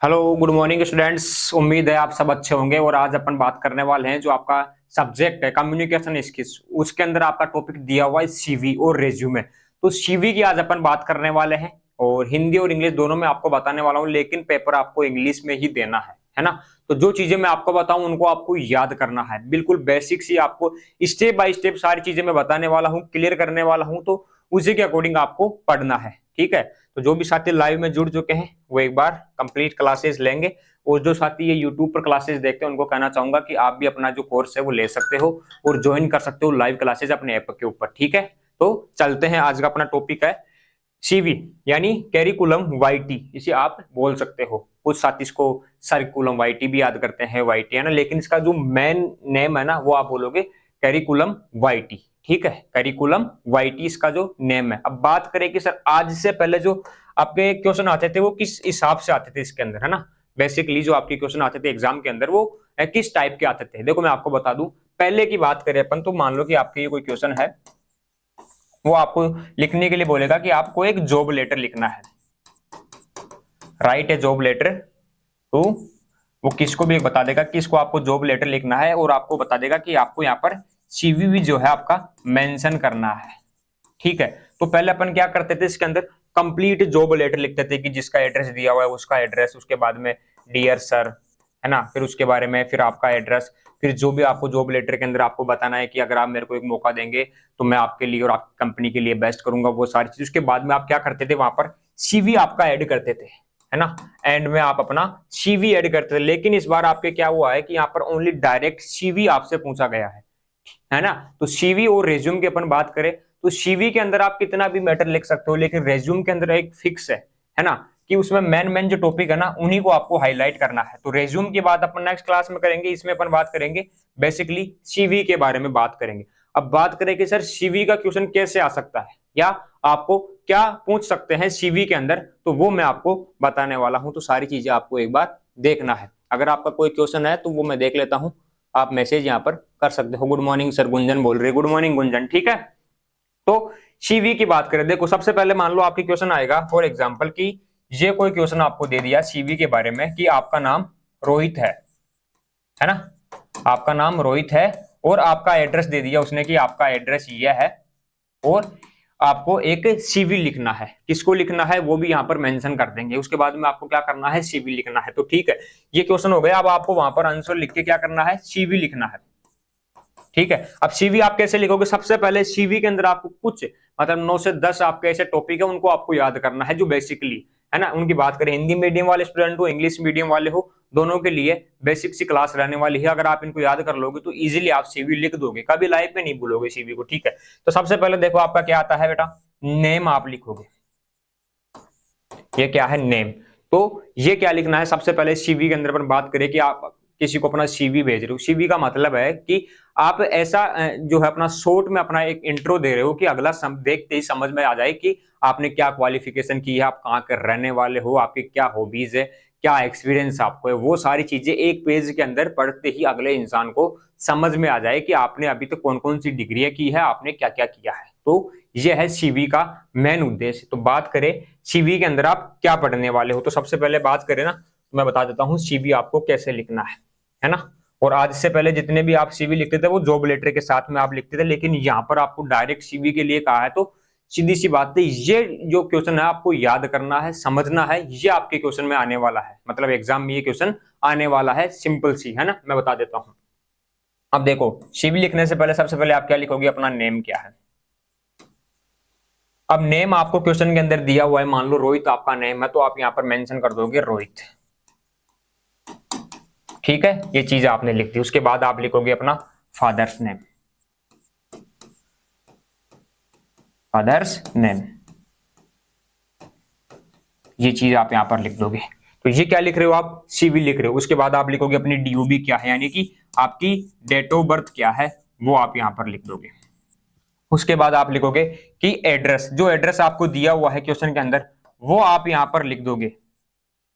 Hello good morning students. उम्मीद है आप सब अच्छे होंगे। और आज अपन बात करने वाले हैं जो आपका सब्जेक्ट है कम्युनिकेशन स्किल्स, उसके अंदर आपका टॉपिक दिया हुआ है सीवी और रेज्यूमे। तो सीवी की आज अपन बात करने वाले हैं और हिंदी और इंग्लिश दोनों में आपको बताने वाला हूं, लेकिन पेपर आपको इंग्लिश में ही देना है ना। तो जो चीजें मैं आपको बताऊं उनको आपको याद करना है, बिल्कुल बेसिक सी आपको स्टेप बाय स्टेप सारी चीजें मैं बताने वाला हूं, क्लियर करने वाला हूं। तो उसी के अकॉर्डिंग आपको पढ़ना है, ठीक है। तो जो भी साथी लाइव में जुड़ चुके हैं वो एक बार कंप्लीट क्लासेस लेंगे, और जो साथी ये यूट्यूब पर क्लासेस देखते हैं उनको कहना चाहूंगा कि आप भी अपना जो कोर्स है वो ले सकते हो और ज्वाइन कर सकते हो लाइव क्लासेस अपने ऐप के ऊपर, ठीक है। तो चलते हैं, आज का अपना टॉपिक है सीवी यानी कैरिकुलम वाईटी, इसे आप बोल सकते हो। कुछ साथी इसको सर्कुलम वाईटी भी याद करते हैं, वाईटी है ना, लेकिन इसका जो मेन नेम है ना वो आप बोलोगे कैरिकुलम वाईटी, ठीक है। कैरिकुलम वाईटी इसका जो नेम है। अब बात करें कि सर आज से पहले जो आपके क्वेश्चन आते थे वो किस हिसाब से आते थे इसके अंदर, है ना। बेसिकली जो आपके क्वेश्चन आते थे एग्जाम के अंदर वो किस टाइप के आते थे, देखो मैं आपको बता दूं। पहले की बात करें अपन, तो मान लो कि आपके ये कोई क्वेश्चन है, वो आपको लिखने के लिए बोलेगा कि आपको एक जॉब लेटर लिखना है, राइट ए जॉब लेटर। तो वो किसको भी बता देगा कि इसको आपको जॉब लेटर लिखना है, और आपको बता देगा कि आपको यहाँ पर सीवी भी जो है आपका मेंशन करना है, ठीक है। तो पहले अपन क्या करते थे इसके अंदर, कंप्लीट जॉब लेटर लिखते थे कि जिसका एड्रेस दिया हुआ है उसका एड्रेस, उसके बाद में डियर सर, है ना, फिर उसके बारे में फिर आपका एड्रेस, फिर जो भी आपको जॉब लेटर के अंदर आपको बताना है कि अगर आप मेरे को एक मौका देंगे तो मैं आपके लिए और आपकी कंपनी के लिए बेस्ट करूंगा, वो सारी चीज। उसके बाद में आप क्या करते थे, वहां पर सीवी आपका ऐड करते थे, है ना। एंड में आप अपना सीवी ऐड करते थे। लेकिन इस बार आपके क्या हुआ है कि यहाँ पर ओनली डायरेक्ट सीवी आपसे पूछा गया है ना। तो सीवी और रेज्यूम की अपन बात करें तो सीवी के अंदर आप कितना भी मैटर लिख सकते हो, लेकिन रेज्यूम के अंदर एक फिक्स है ना, कि उसमें मेन मेन जो टॉपिक है ना उन्हीं को आपको हाईलाइट करना है। तो रेज्यूम की बात अपन नेक्स्ट क्लास में करेंगे, इसमें अपन बात करेंगे बेसिकली सीवी के बारे में बात करेंगे। अब बात करें कि सर सीवी का क्वेश्चन कैसे आ सकता है या आपको क्या पूछ सकते हैं सीवी के अंदर, तो वो मैं आपको बताने वाला हूं। तो सारी चीजें आपको एक बार देखना है। अगर आपका कोई क्वेश्चन है तो वो मैं देख लेता हूं, आप मैसेज यहाँ पर कर सकते हो। गुड मॉर्निंग सर, गुंजन बोल रहे, गुड मॉर्निंग गुंजन, ठीक है। तो सीवी की बात करें, देखो सबसे पहले मान लो आपकी क्वेश्चन आएगा फॉर एग्जांपल कि ये कोई क्वेश्चन आपको दे दिया सीवी के बारे में कि आपका नाम रोहित है ना, आपका नाम रोहित है, और आपका एड्रेस दे दिया उसने कि आपका एड्रेस ये है, और आपको एक सीवी लिखना है। किसको लिखना है वो भी यहाँ पर मेंशन कर देंगे। उसके बाद में आपको क्या करना है, सीवी लिखना है। तो ठीक है, ये क्वेश्चन हो गया। अब आपको वहां पर आंसर लिख के क्या करना है, सीवी लिखना है, ठीक है। अब सीवी आप कैसे लिखोगे, सबसे पहले सीवी के अंदर आपको कुछ मतलब 9 से 10 आपके ऐसे टॉपिक है उनको आपको याद करना है, जो बेसिकली है ना। उनकी बात करें, हिंदी मीडियम वाले स्टूडेंट हो, इंग्लिश मीडियम वाले हो, दोनों के लिए बेसिक सी क्लास रहने वाली है। अगर आप इनको याद कर लोगे तो इजीली आप सीवी लिख दोगे, कभी लाइफ में नहीं भूलोगे सीवी को, ठीक है। तो सबसे पहले देखो आपका क्या आता है बेटा, नेम आप लिखोगे। ये क्या है, नेम। तो ये क्या लिखना है, सबसे पहले सीवी के अंदर पर बात करें कि आप किसी को अपना सीवी भेज रहे हो। सीवी का मतलब है कि आप ऐसा जो है अपना शॉर्ट में अपना एक इंट्रो दे रहे हो कि अगला देखते ही समझ में आ जाए कि आपने क्या क्वालिफिकेशन की है, आप कहाँ के रहने वाले हो, आपकी क्या हॉबीज है, क्या एक्सपीरियंस आपको है। वो सारी चीजें एक पेज के अंदर पढ़ते ही अगले इंसान को समझ में आ जाए कि आपने अभी तक कौन कौन सी डिग्रियां की है, आपने क्या क्या किया है। तो ये है सीवी का मेन उद्देश्य। तो बात करें सीवी के अंदर आप क्या पढ़ने वाले हो, तो सबसे पहले बात करें ना तो मैं बता देता हूं सीवी आपको कैसे लिखना है ना। और आज से पहले जितने भी आप सीवी लिखते थे वो जॉब लेटर के साथ में आप लिखते थे, लेकिन यहां पर आपको डायरेक्ट सीवी के लिए कहा है। तो सीधी सी बात है, ये जो क्वेश्चन है आपको याद करना है, समझना है, ये आपके क्वेश्चन में आने वाला है, मतलब एग्जाम में ये क्वेश्चन आने वाला है, सिंपल सी है ना। मैं बता देता हूं। अब देखो सीवी लिखने से पहले सबसे पहले आप क्या लिखोगे, अपना नेम क्या है। अब नेम आपको क्वेश्चन के अंदर दिया हुआ है, मान लो रोहित आपका नेम है, तो आप यहां पर मेंशन कर दोगे रोहित, ठीक है। ये चीज आपने लिख दी। उसके बाद आप लिखोगे अपना फादर्स नेम, फादर्स नेम, ये चीज आप यहां पर लिख दोगे। तो ये क्या लिख रहे हो, आप सीवी लिख रहे हो। उसके बाद आप लिखोगे अपनी डीओबी क्या है, यानी कि आपकी डेट ऑफ बर्थ क्या है, वो आप यहां पर लिख दोगे। उसके बाद आप लिखोगे कि एड्रेस, जो एड्रेस आपको दिया हुआ है क्वेश्चन के अंदर वो आप यहां पर लिख दोगे,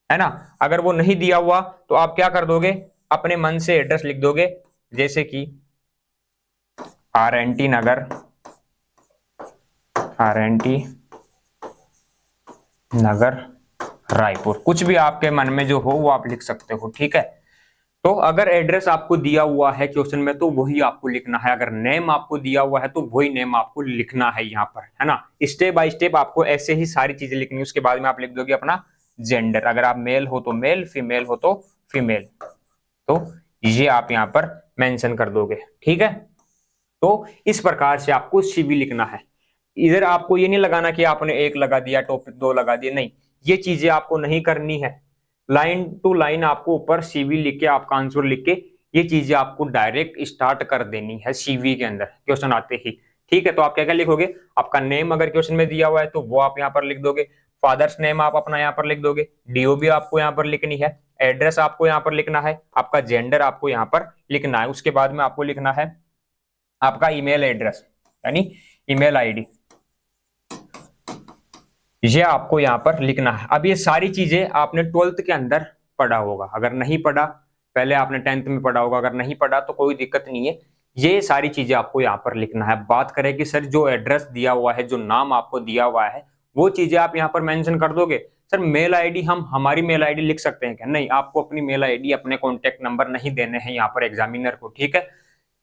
है ना। अगर वो नहीं दिया हुआ तो आप क्या कर दोगे, अपने मन से एड्रेस लिख दोगे, जैसे कि RNT नगर, RNT नगर रायपुर, कुछ भी आपके मन में जो हो वो आप लिख सकते हो, ठीक है। तो अगर एड्रेस आपको दिया हुआ है क्वेश्चन में तो वही आपको लिखना है, अगर नेम आपको दिया हुआ है तो वही नेम आपको लिखना है यहाँ पर, है ना। स्टेप बाय स्टेप आपको ऐसे ही सारी चीजें लिखनी है। उसके बाद में आप लिख दोगे अपना जेंडर, अगर आप मेल हो तो मेल, फीमेल हो तो फीमेल, तो ये आप यहाँ पर मेंशन कर दोगे, ठीक है। तो इस प्रकार से आपको सीवी लिखना है। इधर आपको ये नहीं लगाना कि आपने एक लगा दिया, टॉपिक दो लगा दिया, नहीं, ये चीजें आपको नहीं करनी है। लाइन टू लाइन आपको ऊपर सीवी लिख के, आपका आंसर लिख के, ये चीजें आपको डायरेक्ट स्टार्ट कर देनी है सीवी के अंदर क्वेश्चन आते ही, ठीक है। तो आप क्या क्या लिखोगे, आपका नेम अगर क्वेश्चन में दिया हुआ है तो वो आप यहाँ पर लिख दोगे, फादर्स नेम आप अपना यहाँ पर लिख दोगे, डीओ भी आपको यहाँ पर लिखनी है, एड्रेस आपको यहाँ पर लिखना है, आपका जेंडर आपको यहाँ पर लिखना है। उसके बाद में आपको लिखना है आपका ईमेल एड्रेस यानी ईमेल आईडी, ये आपको यहाँ पर लिखना है। अब ये सारी चीजें आपने 12th के अंदर पढ़ा होगा, अगर नहीं पढ़ा पहले आपने 10th में पढ़ा होगा, अगर नहीं पढ़ा तो कोई दिक्कत नहीं है, ये सारी चीजें आपको यहाँ पर लिखना है। बात करें कि सर जो एड्रेस दिया हुआ है, जो नाम आपको दिया हुआ है, वो चीजें आप यहाँ पर मेंशन कर दोगे। सर मेल आईडी, हम हमारी मेल आईडी लिख सकते हैं क्या? नहीं, आपको अपनी मेल आईडी, अपने कॉन्टेक्ट नंबर नहीं देने हैं यहाँ पर एग्जामिनर को, ठीक है।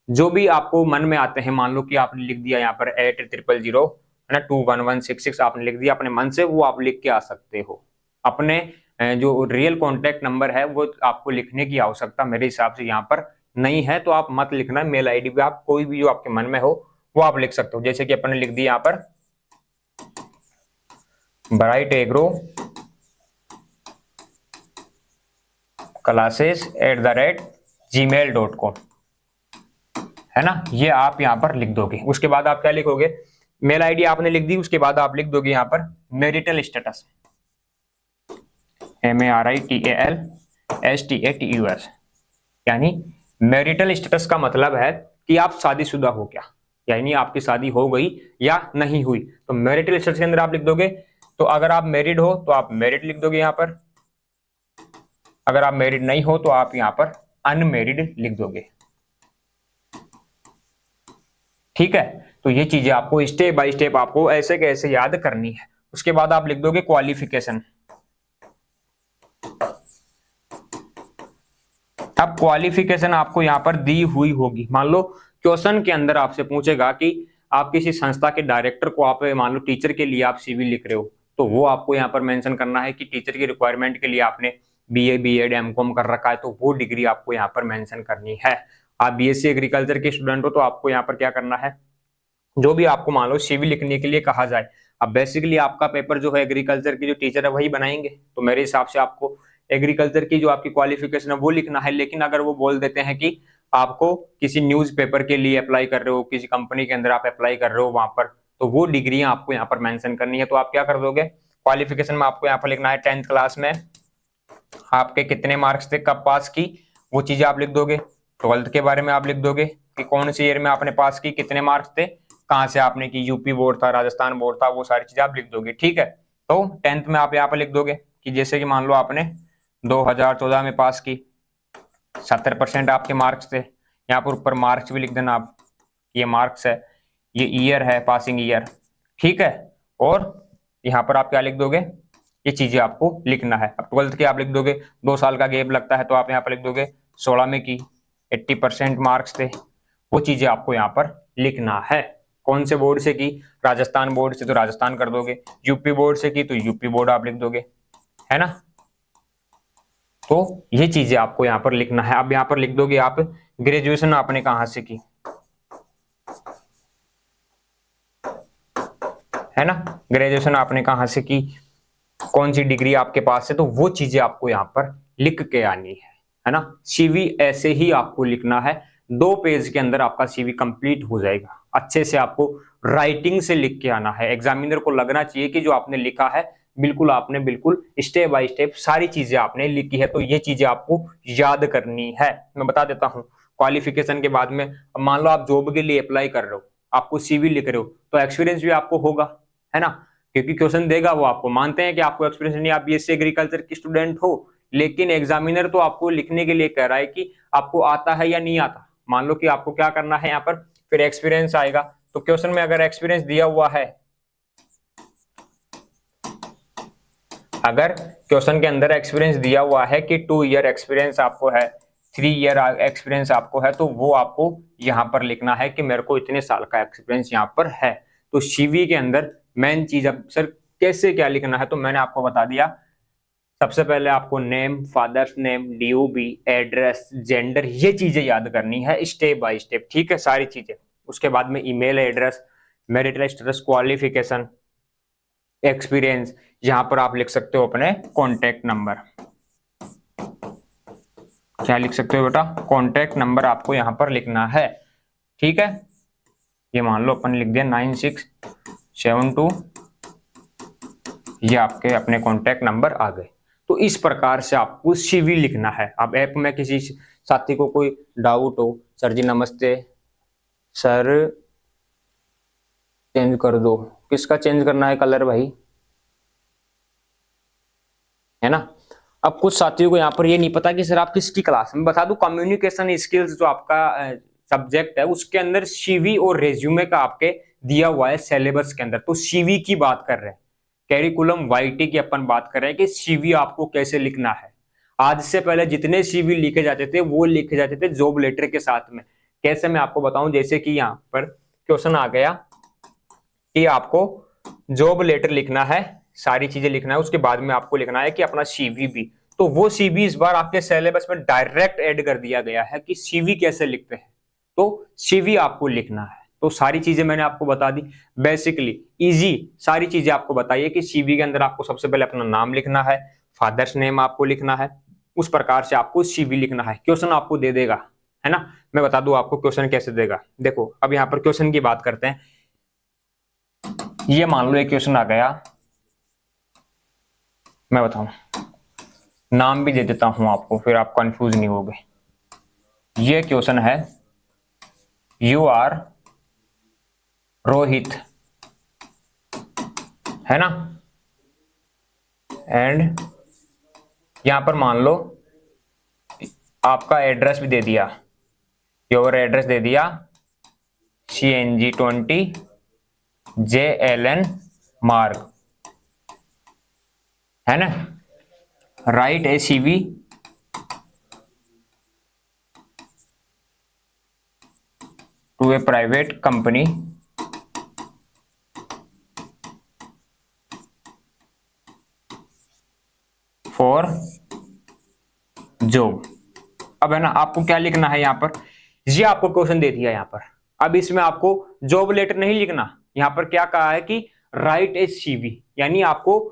जो भी आपको मन में आते हैं, मान लो कि आपने लिख दिया यहाँ पर 8000 है ना 21166 आपने लिख दिया अपने मन से, वो आप लिख के आ सकते हो। अपने जो रियल कॉन्टेक्ट नंबर है वो आपको लिखने की आवश्यकता मेरे हिसाब से यहाँ पर नहीं है, तो आप मत लिखना। मेल आईडी भी आप कोई भी जो आपके मन में हो वो आप लिख सकते हो, जैसे कि अपन ने लिख दिया यहाँ पर ब्राइट एग्रो classes@gmail.com, है ना, ये आप यहाँ पर लिख दोगे। उसके बाद आप क्या लिखोगे, मेल आईडी आपने लिख दी, उसके बाद आप लिख दोगे यहाँ पर मैरिटल स्टेटस, MARITAL STATUS, यानी मैरिटल स्टेटस का मतलब है कि आप शादीशुदा हो क्या, यानी आपकी शादी हो गई या नहीं हुई। तो मैरिटल स्टेटस के अंदर आप लिख दोगे, तो अगर आप मैरिड हो तो आप मैरिड लिख दोगे यहाँ पर, अगर आप मैरिड नहीं हो तो आप यहाँ पर अनमैरिड लिख दोगे, ठीक है। तो ये चीजें आपको स्टेप बाय स्टेप आपको ऐसे कैसे याद करनी है। उसके बाद आप लिख दोगे क्वालिफिकेशन। अब क्वालिफिकेशन आपको यहाँ पर दी हुई होगी, मान लो क्वेश्चन के अंदर आपसे पूछेगा कि आप किसी संस्था के डायरेक्टर को, आप मान लो टीचर के लिए आप सीवी लिख रहे हो, तो वो आपको यहाँ पर मेंशन करना है कि टीचर की रिक्वायरमेंट के लिए आपने बीए, बीएड, एमकॉम कर रखा है, तो वो डिग्री आपको यहाँ पर मेंशन करनी है। आप बीएससी एग्रीकल्चर के स्टूडेंट हो तो आपको यहाँ पर क्या करना है, जो भी आपको मान लो सीवी लिखने के लिए कहा जाए, अब बेसिकली आपका पेपर जो है एग्रीकल्चर की जो टीचर है वही बनाएंगे, तो मेरे हिसाब से आपको एग्रीकल्चर की जो आपकी क्वालिफिकेशन है वो लिखना है। लेकिन अगर वो बोल देते हैं कि आपको किसी न्यूज पेपर के लिए अप्लाई कर रहे हो, किसी कंपनी के अंदर आप अप्लाई कर रहे हो वहां पर, तो वो डिग्रियां आपको यहाँ पर मेंशन करनी है। तो आप क्या कर दोगे, क्वालिफिकेशन में आपको यहाँ पर लिखना है 10th क्लास में आपके कितने मार्क्स थे, कब पास की, वो चीजें आप लिख दोगे। 12th के बारे में आप लिख दोगे कि कौन से ईयर में आपने पास की, कितने मार्क्स थे, कहां से आपने की, यूपी बोर्ड था, राजस्थान बोर्ड था, वो सारी चीजें आप लिख दोगे, ठीक है। तो 10th में आप यहाँ पर लिख दोगे कि जैसे कि मान लो आपने 2014 में पास की, 70% आपके मार्क्स थे, यहाँ पर ऊपर मार्क्स भी लिख देना आप, ये मार्क्स है, ये ईयर है, पासिंग ईयर, ठीक है। और यहाँ पर आप क्या लिख दोगे, ये चीजें आपको लिखना है। अब 12th के आप लिख दोगे, 2 साल का गैप लगता है, तो आप यहाँ पर लिख दोगे 16 में की 80% मार्क्स थे, वो चीजें आपको यहाँ पर लिखना है। कौन से बोर्ड से की, राजस्थान बोर्ड से तो राजस्थान कर दोगे, यूपी बोर्ड से की तो यूपी बोर्ड आप लिख दोगे, है ना। तो ये चीजें आपको यहाँ पर लिखना है। अब यहाँ पर लिख दोगे आप ग्रेजुएशन आपने कहाँ से की, है ना, ग्रेजुएशन आपने कहाँ से की, कौन सी डिग्री आपके पास है, तो वो चीजें आपको यहाँ पर लिख के आनी है ना। सीवी ऐसे ही आपको लिखना है, 2 पेज के अंदर आपका सीवी कंप्लीट हो जाएगा। अच्छे से आपको राइटिंग से लिख के आना है, एग्जामिनर को लगना चाहिए कि जो आपने लिखा है बिल्कुल आपने बिल्कुल स्टेप बाय स्टेप सारी चीजें आपने लिखी है। तो ये चीजें आपको याद करनी है। मैं बता देता हूँ, क्वालिफिकेशन के बाद में मान लो आप जॉब के लिए अप्लाई कर रहे हो, आपको सीवी लिख रहे हो, तो एक्सपीरियंस भी आपको होगा, है ना, क्योंकि क्वेश्चन देगा वो आपको, मानते हैं कि आपको एक्सपीरियंस नहीं, आप बीएससी एग्रीकल्चर की स्टूडेंट हो, लेकिन एग्जामिनर तो आपको लिखने के लिए कह रहा है कि आपको आता है या नहीं आता। मान लो कि आपको क्या करना है यहाँ पर, फिर एक्सपीरियंस आएगा, तो क्वेश्चन में अगर एक्सपीरियंस दिया हुआ है, अगर क्वेश्चन के अंदर एक्सपीरियंस दिया हुआ है कि 2 ईयर एक्सपीरियंस आपको है, 3 ईयर एक्सपीरियंस आपको है, तो वो आपको यहाँ पर लिखना है कि मेरे को इतने साल का एक्सपीरियंस यहाँ पर है। तो सीवी के अंदर मेन चीज, अब सर कैसे क्या लिखना है, तो मैंने आपको बता दिया। सबसे पहले आपको name, father's name, DOB, address, gender, ये चीजें याद करनी है स्टेप बाय स्टेप, ठीक है, सारी चीजें। उसके बाद में email address, marital status, qualification, experience, यहां पर आप लिख सकते हो अपने कॉन्टैक्ट नंबर। क्या लिख सकते हो बेटा? कॉन्टैक्ट नंबर आपको यहां पर लिखना है, ठीक है। ये मान लो अपन लिख दिया 9672, ये आपके अपने कॉन्टैक्ट नंबर आ गए। तो इस प्रकार से आपको सीवी लिखना है। अब ऐप में किसी साथी को कोई डाउट हो, सर जी नमस्ते, सर चेंज कर दो, किसका चेंज करना है कलर भाई, है ना। अब कुछ साथियों को यहाँ पर ये नहीं पता कि सर आप किसकी क्लास में, बता दूं कम्युनिकेशन स्किल्स जो आपका सब्जेक्ट है उसके अंदर सीवी और रेज्यूमे का आपके दिया हुआ है सिलेबस के अंदर। तो सीवी की बात कर रहे हैं, कैरिकुलम वाइटी की अपन बात कर रहे हैं कि सीवी आपको कैसे लिखना है। आज से पहले जितने सीवी लिखे जाते थे वो लिखे जाते थे जॉब लेटर के साथ में। कैसे मैं आपको बताऊं, जैसे कि यहाँ पर क्वेश्चन आ गया कि आपको जॉब लेटर लिखना है, सारी चीजें लिखना है, उसके बाद में आपको लिखना है कि अपना सीवी भी। तो वो सीवी इस बार आपके सिलेबस में डायरेक्ट ऐड कर दिया गया है कि सीवी कैसे लिखते हैं। तो सीवी आपको लिखना है। तो सारी चीजें मैंने आपको बता दी, बेसिकली इजी सारी चीजें आपको बताइए कि सीवी के अंदर आपको सबसे पहले अपना नाम लिखना है, फादर्स नेम आपको लिखना है, उस प्रकार से आपको सीवी लिखना है। क्वेश्चन आपको दे देगा, है ना। मैं बता दूं आपको क्वेश्चन कैसे देगा। देखो अब यहाँ पर क्वेश्चन की बात करते हैं। ये मान लो एक क्वेश्चन आ गया, मैं बताऊं, नाम भी दे देता हूं आपको, फिर आप कंफ्यूज नहीं होगे। ये क्वेश्चन है, यू आर रोहित, है ना, एंड यहां पर मान लो आपका एड्रेस भी दे दिया, योर एड्रेस दे दिया CNG20 JLN मार्ग, है ना। Write a CV to a private company for job. अब है ना, आपको क्या लिखना है यहाँ पर, ये आपको क्वेश्चन दे दिया यहाँ पर। अब इसमें आपको जॉब लेटर नहीं लिखना, यहाँ पर क्या कहा है कि राइट ए CV, यानी आपको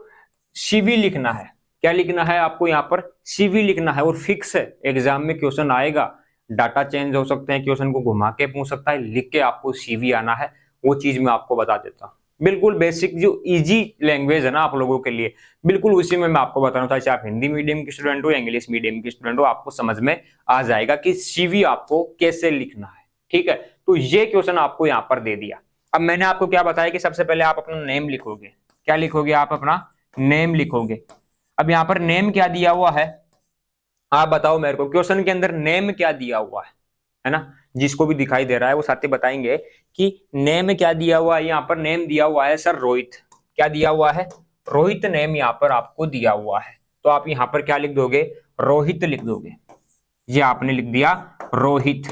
CV लिखना है। क्या लिखना है आपको यहाँ पर? CV लिखना है। और फिक्स है, एग्जाम में क्वेश्चन आएगा, डाटा चेंज हो सकते हैं, क्वेश्चन को घुमा के पूछ सकता है, लिख के आपको CV आना है। वो चीज मैं आपको बता देता हूँ, बिल्कुल बेसिक जो इजी लैंग्वेज है ना आप लोगों के लिए, बिल्कुल उसी में मैं आपको बता रहा हूँ। चाहे आप हिंदी मीडियम के स्टूडेंट हो या इंग्लिश मीडियम के स्टूडेंट हो, आपको समझ में आ जाएगा कि CV आपको कैसे लिखना है, ठीक है। तो ये क्वेश्चन आपको यहाँ पर दे दिया। अब मैंने आपको क्या बताया कि सबसे पहले आप अपना नेम लिखोगे। क्या लिखोगे? आप अपना नेम लिखोगे। अब यहाँ पर नेम क्या दिया हुआ है, आप बताओ मेरे को, क्वेश्चन के अंदर नेम क्या दिया हुआ है ना। जिसको भी दिखाई दे रहा है वो साथी बताएंगे कि नेम क्या दिया हुआ है। यहाँ पर नेम दिया हुआ है सर रोहित। क्या दिया हुआ है? रोहित नेम यहाँ पर आपको दिया हुआ है। तो आप यहाँ पर क्या लिख दोगे? रोहित लिख दोगे। ये आपने लिख दिया रोहित।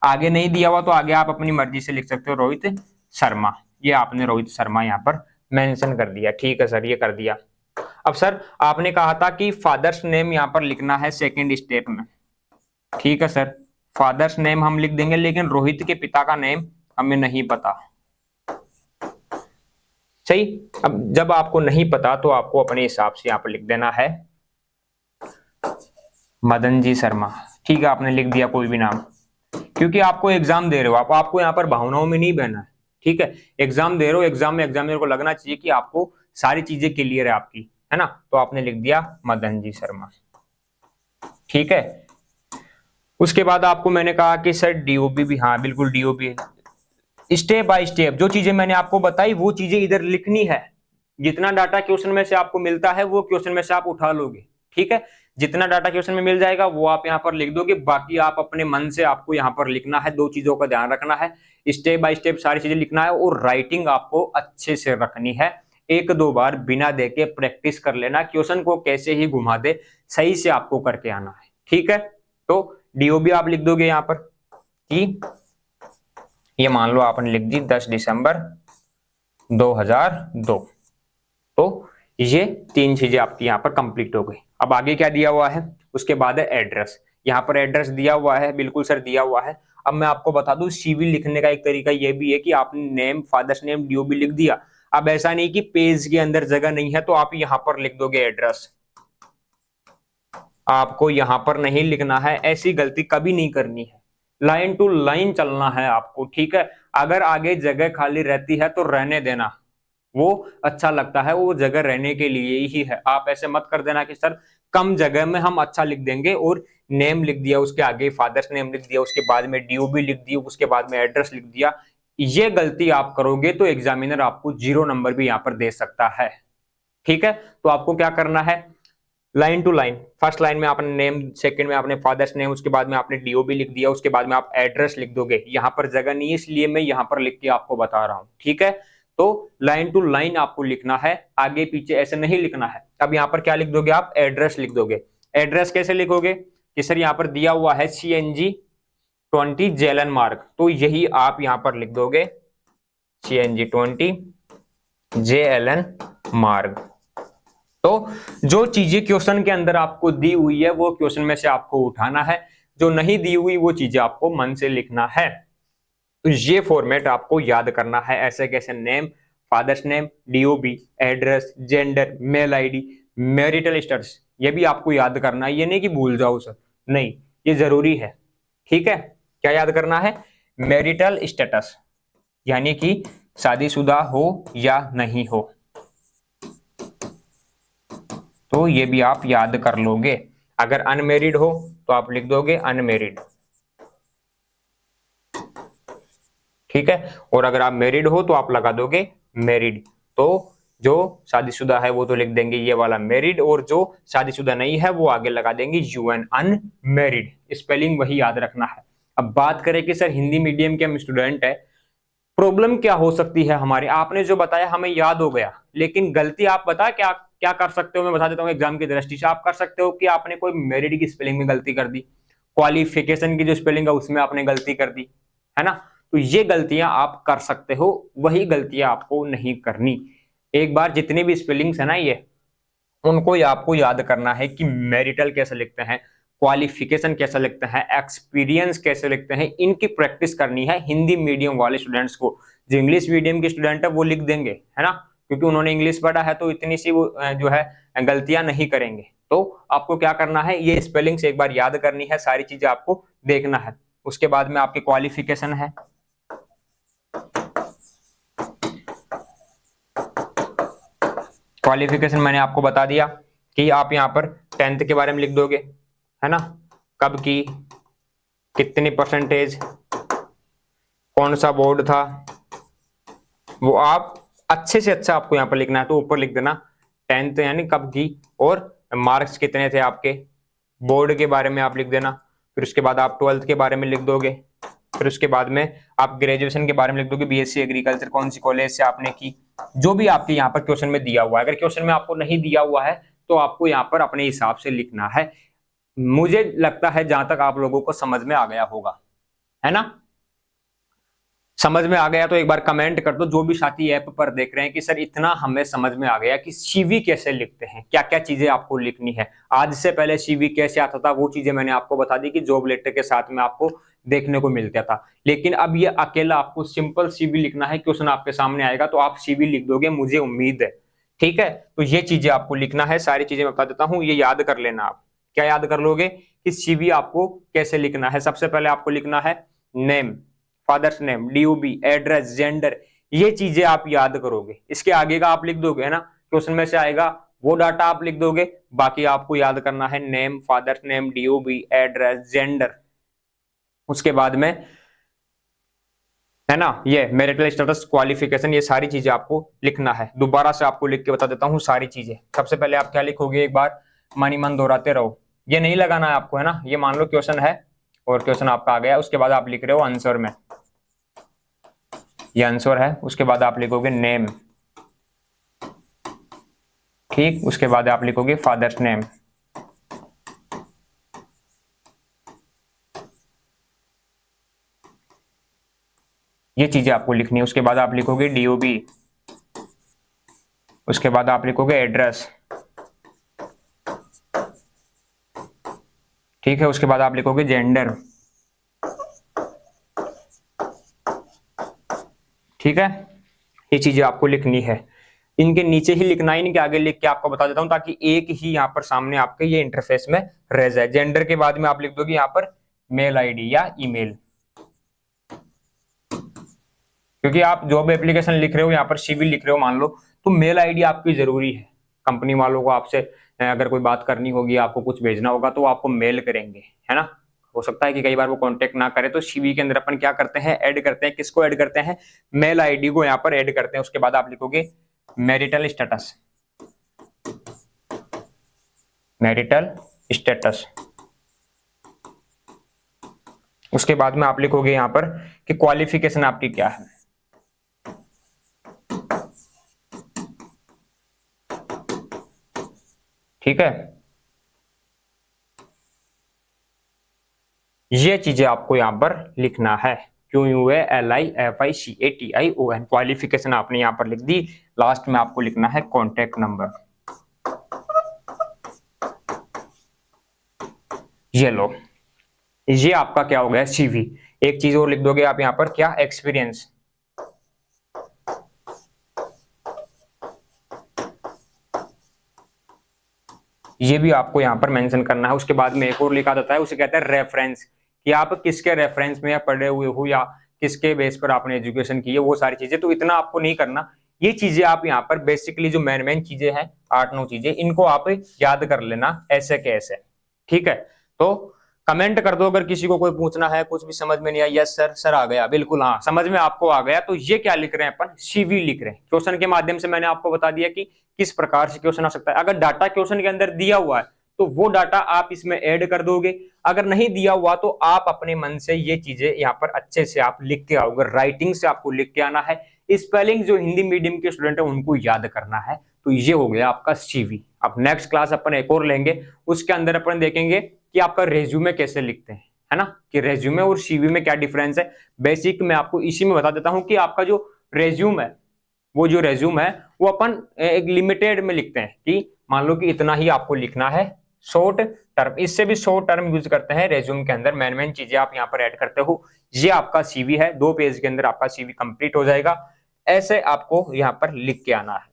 आगे नहीं दिया हुआ तो आगे आप अपनी मर्जी से लिख सकते हो रोहित शर्मा। ये आपने रोहित शर्मा यहाँ पर मेंशन कर दिया, ठीक है सर, ये कर दिया। अब सर आपने कहा था कि फादर्स नेम यहाँ पर लिखना है सेकेंड स्टेप में, ठीक है सर, फादर्स नेम हम लिख देंगे, लेकिन रोहित के पिता का नेम हमें नहीं पता। सही। अब जब आपको नहीं पता तो आपको अपने हिसाब से यहाँ पर लिख देना है मदन जी शर्मा, ठीक है, आपने लिख दिया कोई भी नाम, क्योंकि आपको एग्जाम दे रहे हो, आपको यहाँ पर भावनाओं में नहीं बहना है, ठीक है। एग्जाम दे रहे हो, एग्जाम में एग्जामिनर को लगना चाहिए कि आपको सारी चीजें क्लियर है आपकी, है ना। तो आपने लिख दिया मदन जी शर्मा, ठीक है। उसके बाद आपको मैंने कहा कि सर डीओबी भी, हाँ बिल्कुल डीओबी, स्टेप बाय स्टेप जो चीजें मैंने आपको बताई वो चीजें इधर लिखनी है। जितना डाटा क्वेश्चन में से आपको मिलता है वो क्वेश्चन में से आप उठा लोगे, ठीक है। जितना डाटा क्वेश्चन में मिल जाएगा वो आप यहाँ पर लिख दोगे, बाकी आप अपने मन से आपको यहाँ पर लिखना है। दो चीजों का ध्यान रखना है, स्टेप बाय स्टेप सारी चीजें लिखना है, और राइटिंग आपको अच्छे से रखनी है। एक दो बार बिना देखे प्रैक्टिस कर लेना, क्वेश्चन को कैसे ही घुमा दे सही से आपको करके आना है। ठीक है, तो डीओबी आप लिख दोगे यहाँ पर कि ये मान लो आपने लिख दी 10 दिसंबर 2002। तो ये 3 चीजें आपकी यहाँ पर कंप्लीट हो गई। अब आगे क्या दिया हुआ है, उसके बाद है एड्रेस। यहाँ पर एड्रेस दिया हुआ है, बिल्कुल सर दिया हुआ है। अब मैं आपको बता दूं सीवी लिखने का एक तरीका ये भी है कि आपने नेम, फादर्स नेम, डीओबी लिख दिया। अब ऐसा नहीं कि पेज के अंदर जगह नहीं है तो आप यहाँ पर लिख दोगे एड्रेस, आपको यहाँ पर नहीं लिखना है, ऐसी गलती कभी नहीं करनी है। लाइन टू लाइन चलना है आपको, ठीक है। अगर आगे जगह खाली रहती है तो रहने देना, वो अच्छा लगता है, वो जगह रहने के लिए ही है। आप ऐसे मत कर देना कि सर कम जगह में हम अच्छा लिख देंगे और नेम लिख दिया, उसके आगे फादर्स नेम लिख दिया, उसके बाद में डीओबी लिख दिया, उसके बाद में एड्रेस लिख दिया। ये गलती आप करोगे तो एग्जामिनर आपको 0 नंबर भी यहाँ पर दे सकता है। ठीक है, तो आपको क्या करना है, line to line, first line में आपने नेम, सेकंड में आपने फादर्स नेम, उसके बाद में आपने डीओबी लिख दिया, उसके बाद में आप एड्रेस लिख दोगे। यहाँ पर जगह नहीं है इसलिए मैं यहाँ पर लिख के आपको बता रहा हूँ। ठीक है, तो लाइन टू लाइन आपको लिखना है, आगे पीछे ऐसे नहीं लिखना है। अब यहाँ पर क्या लिख दोगे आप, एड्रेस लिख दोगे। एड्रेस कैसे लिखोगे कि सर यहाँ पर दिया हुआ है CNG 20 जेलन मार्ग, तो यही आप यहाँ पर लिख दोगे CNG 20 JLN मार्ग। तो जो चीजें क्वेश्चन के अंदर आपको दी हुई है वो क्वेश्चन में से आपको उठाना है, जो नहीं दी हुई वो चीजें आपको मन से लिखना है। तो ये फॉर्मेट आपको याद करना है, ऐसे कैसे name, father's name, DOB, address, gender, mail ID, marital status, ये भी आपको याद करना है। ये नहीं कि भूल जाओ सर, नहीं, ये जरूरी है। ठीक है, क्या याद करना है, मैरिटल स्टेटस यानी कि शादीशुदा हो या नहीं हो, तो ये भी आप याद कर लोगे। अगर अनमेरिड हो तो आप लिख दोगे अनमेरिड, ठीक है। और अगर आप मैरिड हो तो आप लगा दोगे मैरिड। तो जो शादीशुदा है वो तो लिख देंगे ये वाला मैरिड, और जो शादीशुदा नहीं है वो आगे लगा देंगे UN अनमेरिड। स्पेलिंग वही याद रखना है। अब बात करें कि सर हिंदी मीडियम के हम स्टूडेंट है, प्रॉब्लम क्या हो सकती है हमारी, आपने जो बताया हमें याद हो गया, लेकिन गलती आप बता क्या क्या कर सकते हो, मैं बता देता हूँ एग्जाम की दृष्टि से। आप कर सकते हो कि आपने कोई मेरिट की स्पेलिंग में गलती कर दी, क्वालिफिकेशन की जो स्पेलिंग है उसमें आपने गलती कर दी, है ना। तो ये गलतियां आप कर सकते हो, वही गलतियां आपको नहीं करनी। एक बार जितनी भी स्पेलिंग्स है ना ये, उनको आपको याद करना है कि मैरिटल कैसे लिखते हैं, क्वालिफिकेशन कैसे लिखते हैं, एक्सपीरियंस कैसे लिखते हैं, इनकी प्रैक्टिस करनी है। हिंदी मीडियम वाले स्टूडेंट्स को, जो इंग्लिश मीडियम के स्टूडेंट है वो लिख देंगे, है ना, क्योंकि उन्होंने इंग्लिश पढ़ा है तो इतनी सी वो जो है गलतियां नहीं करेंगे। तो आपको क्या करना है, ये स्पेलिंग्स एक बार याद करनी है, सारी चीजें आपको देखना है। उसके बाद में आपकी क्वालिफिकेशन है, क्वालिफिकेशन मैंने आपको बता दिया कि आप यहाँ पर 10th के बारे में लिख दोगे, है ना, कब की, कितनी परसेंटेज, कौन सा बोर्ड था, वो आप अच्छे से अच्छा आपको यहाँ पर लिखना है। तो ऊपर लिख देना 10th यानी कब की, और मार्क्स कितने थे आपके, बोर्ड के बारे में आप लिख देना। फिर उसके बाद आप 12th के बारे में लिख दोगे। फिर उसके बाद में आप ग्रेजुएशन के बारे में लिख दोगे, BSc एग्रीकल्चर कौन सी कॉलेज से आपने की, जो भी आपके यहाँ पर क्वेश्चन में दिया हुआ है। अगर क्वेश्चन में आपको नहीं दिया हुआ है तो आपको यहाँ पर अपने हिसाब से लिखना है। मुझे लगता है जहां तक आप लोगों को समझ में आ गया होगा, है ना। समझ में आ गया तो एक बार कमेंट कर दो, जो भी साथी ऐप पर देख रहे हैं, कि सर इतना हमें समझ में आ गया कि CV कैसे लिखते हैं, क्या क्या चीजें आपको लिखनी है। आज से पहले CV कैसे आता था वो चीजें मैंने आपको बता दी कि जॉब लेटर के साथ में आपको देखने को मिलता था, लेकिन अब ये अकेला आपको सिंपल CV लिखना है। क्वेश्चन आपके सामने आएगा तो आप CV लिख दोगे, मुझे उम्मीद है। ठीक है, तो ये चीजें आपको लिखना है, सारी चीजें मैं बता देता हूँ, ये याद कर लेना। आप क्या याद कर लोगे कि CV आपको कैसे लिखना है। सबसे पहले आपको लिखना है name, father's name, DOB, address, gender, ये चीजें आप याद करोगे। इसके आगे का आप लिख दोगे, है ना, क्वेश्चन में से आएगा वो डाटा आप लिख दोगे। बाकी आपको याद करना है name, father's name, DOB, address, gender. उसके बाद में, है ना, ये मैरिटल स्टेटस, क्वालिफिकेशन, ये सारी चीजें आपको लिखना है। दोबारा से आपको लिख के बता देता हूँ सारी चीजें। सबसे पहले आप क्या लिखोगे, एक बार मनी मन दोहराते रहो, ये नहीं लगाना है आपको, है ना। ये मान लो क्वेश्चन है और क्वेश्चन आपका आ गया, उसके बाद आप लिख रहे हो आंसर में, ये आंसर है। उसके बाद आप लिखोगे नेम, ठीक, उसके बाद आप लिखोगे फादर्स नेम, ये चीजें आपको लिखनी है। उसके बाद आप लिखोगे डीओबी, उसके बाद आप लिखोगे एड्रेस, ठीक है। उसके बाद आप लिखोगे जेंडर, ठीक है। ये चीजें आपको लिखनी है, इनके नीचे ही लिखना है, इनके आगे लिख के आपको बता देता हूं ताकि एक ही यहाँ पर सामने आपके ये इंटरफेस में रह जाए। जेंडर के बाद में आप लिख दोगे यहाँ पर मेल आईडी या ईमेल, क्योंकि आप जो भी एप्लीकेशन लिख रहे हो यहाँ पर सीवी लिख रहे हो मान लो, तो मेल आईडी आपकी जरूरी है। कंपनी वालों को आपसे अगर कोई बात करनी होगी, आपको कुछ भेजना होगा तो आपको मेल करेंगे, है ना। हो सकता है कि कई बार वो कांटेक्ट ना करे, तो सीवी के अंदर अपन क्या करते हैं, ऐड करते हैं, किसको ऐड करते हैं, मेल आईडी को यहाँ पर ऐड करते हैं। उसके बाद आप लिखोगे मैरिटल स्टेटस, मैरिटल स्टेटस। उसके बाद में आप लिखोगे यहाँ पर कि क्वालिफिकेशन आपकी क्या है, ठीक है। ये चीजें आपको यहां पर लिखना है, QUALIFICATION, क्वालिफिकेशन आपने यहां पर लिख दी। लास्ट में आपको लिखना है कॉन्टेक्ट नंबर, ये लो, ये आपका क्या हो गया सीवी। एक चीज और लिख दोगे आप यहां पर, क्या, एक्सपीरियंस, ये भी आपको यहां पर मेंशन करना है। उसके बाद में एक और लिखा जाता है, उसे कहते हैं रेफरेंस, कि आप किसके रेफरेंस में या पढ़े हुए हो या किसके बेस पर आपने एजुकेशन की है, वो सारी चीजें। तो इतना आपको नहीं करना, ये चीजें आप यहाँ पर बेसिकली जो मेन चीजें हैं 8-9 चीजें, इनको आप याद कर लेना ऐसे के ऐसे, ठीक है। तो कमेंट कर दो अगर किसी को कोई पूछना है, कुछ भी समझ में नहीं आया। यस सर, सर आ गया, बिल्कुल हाँ, समझ में आपको आ गया। तो ये क्या लिख रहे हैं अपन, सीवी लिख रहे हैं। क्वेश्चन के माध्यम से मैंने आपको बता दिया कि किस प्रकार से क्वेश्चन आ सकता है। अगर डाटा क्वेश्चन के अंदर दिया हुआ है तो वो डाटा आप इसमें ऐड कर दोगे, अगर नहीं दिया हुआ तो आप अपने मन से ये चीजें यहाँ पर अच्छे से आप लिख के आओगे। राइटिंग से आपको लिख के आना है, स्पेलिंग जो हिंदी मीडियम के स्टूडेंट है उनको याद करना है। तो ये हो गया आपका सीवी। अब नेक्स्ट क्लास अपन एक और लेंगे, उसके अंदर अपन देखेंगे कि आपका रेज्यूमे कैसे लिखते हैं, है ना, कि रेज्यूमे और सीवी में क्या डिफरेंस है। बेसिक मैं आपको इसी में बता देता हूं कि आपका जो रेज्यूम है, वो जो रेज्यूम है वो अपन एक लिमिटेड में लिखते हैं कि मान लो कि इतना ही आपको लिखना है, शॉर्ट टर्म। इससे भी शॉर्ट टर्म यूज करते हैं रेज्यूम के अंदर, मेन चीजें आप यहाँ पर ऐड करते हो। ये आपका सीवी है, 2 पेज के अंदर आपका सीवी कंप्लीट हो जाएगा। ऐसे आपको यहाँ पर लिख के आना है।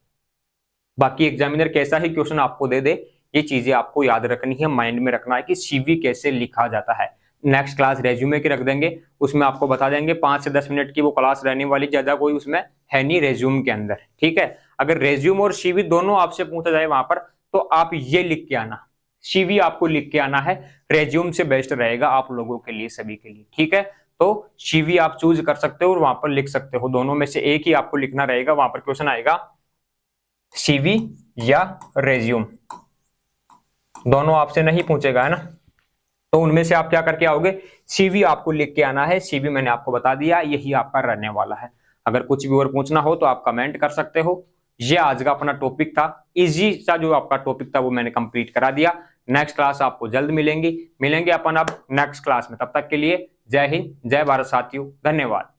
बाकी एग्जामिनर कैसा ही क्वेश्चन आपको दे दे, ये चीजें आपको याद रखनी है, माइंड में रखना है कि सीवी कैसे लिखा जाता है। नेक्स्ट क्लास रेज्यूमे की रख देंगे, उसमें आपको बता देंगे। 5 से 10 मिनट की वो क्लास रहने वाली, ज्यादा कोई उसमें है नहीं रेज्यूम के अंदर, ठीक है। अगर रेज्यूम और सीवी दोनों आपसे पूछा जाए वहां पर, तो आप ये लिख के आना, सीवी आपको लिख के आना है, रेज्यूम से बेस्ट रहेगा आप लोगों के लिए, सभी के लिए, ठीक है। तो सीवी आप चूज कर सकते हो और वहां पर लिख सकते हो, दोनों में से एक ही आपको लिखना रहेगा। वहां पर क्वेश्चन आएगा सीवी या रेज्यूम, दोनों आपसे नहीं पूछेगा, है ना। तो उनमें से आप क्या करके आओगे, सीवी आपको लिख के आना है। सीवी मैंने आपको बता दिया, यही आपका रहने वाला है। अगर कुछ भी और पूछना हो तो आप कमेंट कर सकते हो। ये आज का अपना टॉपिक था, इजी सा जो आपका टॉपिक था वो मैंने कंप्लीट करा दिया। नेक्स्ट क्लास आपको जल्द मिलेंगे अपन अब नेक्स्ट क्लास में। तब तक के लिए जय हिंद, जय भारत साथियों, धन्यवाद।